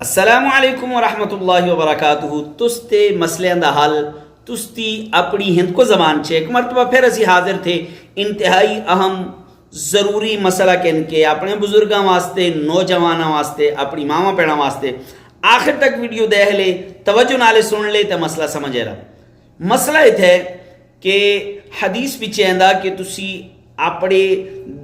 السلام علیکم ورحمۃ اللہ وبرکاتہ تستے مسئلے دا حل تستی اپنی ہند کو زبان چھے ایک مرتبہ پھر اسی حاضر تھے انتہائی اہم ضروری مسئلہ کن کے اپنے بزرگاں واسطے نوجواناں واسطے اپنی ماما پیڑاں واسطے آخر تک ویڈیو دے لے توجہ نالے سن لے تو مسئلہ سمجھے رہا مسئلہ یہ ہے کہ حدیث بھی چاہتا کہ تسی اپنے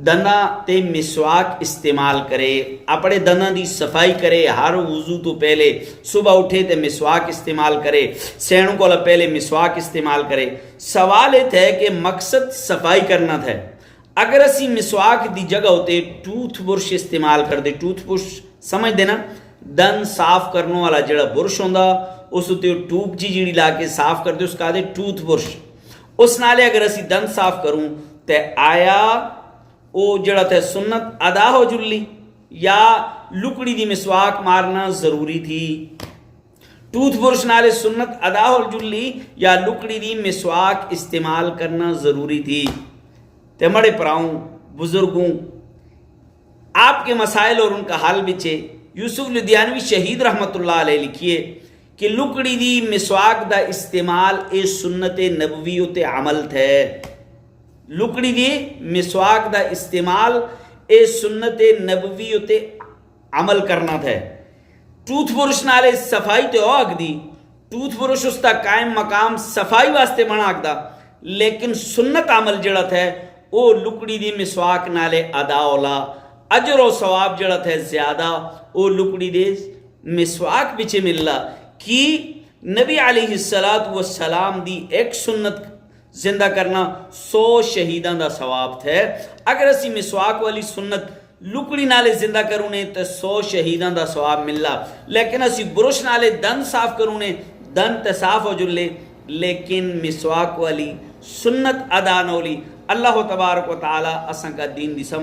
دنا تے مسواک استعمال کرے اپنے دنا دی صفائی کرے ہر وضو تو پہلے صبح اٹھے تے مسواک استعمال کرے سینوں کو پہلے مسواک استعمال کرے سوال یہ ہے کہ مقصد صفائی کرنا تھا اگر اسی مسواک دی جگہ ہوتے ٹوتھ برش استعمال کر دے ٹوتھ برش سمجھ دینا دن صاف کرنے والا جڑا برش ہوندا اس تے ٹوب جیڑی لا کے صاف کر دے اس کا دے ٹوتھ برش اس نالے اگر اسی دن صاف کروں تے آیا او جڑا تے سنت ادا ہو جلی یا لکڑی دی مسواک مارنا ضروری تھی ٹوتھ برش نالے سنت ادا ہو جلی یا لکڑی دی مسواک استعمال کرنا ضروری تھی تے مڑے پراؤں بزرگوں آپ کے مسائل اور ان کا حل بچے یوسف لدھیانوی شہید رحمت اللہ علیہ لکھیے کہ لکڑی دی مسواک دا استعمال اے سنت نبوی تے عمل تھے لکڑی دی مسواک دا استعمال اے سنت نبوی تے عمل کرنا تھا ٹوتھ برش نالے صفائی تے اوگ دی ٹوتھ برش اس تا قائم مقام صفائی واسطے بنا دا لیکن سنت عمل جڑا تھا او لکڑی دی مسواک نالے ادا اولا اجر و ثواب جڑا تھا زیادہ او لکڑی دی مسواک بچے مللا کی نبی علیہ السلام دی ایک سنت زندہ کرنا 100 شہیدان دا ثواب تھے اگر اسی مسواک والی سنت لکڑی نالے زندہ کرونے تو 100 شہیدان دا ثواب مللا لیکن اسی برش نالے دن صاف کرونے دن تے صاف ہو جلے لیکن مسواک والی سنت ادا نولی اللہ تبارک و تعالی اساں کا دین دی سمجھ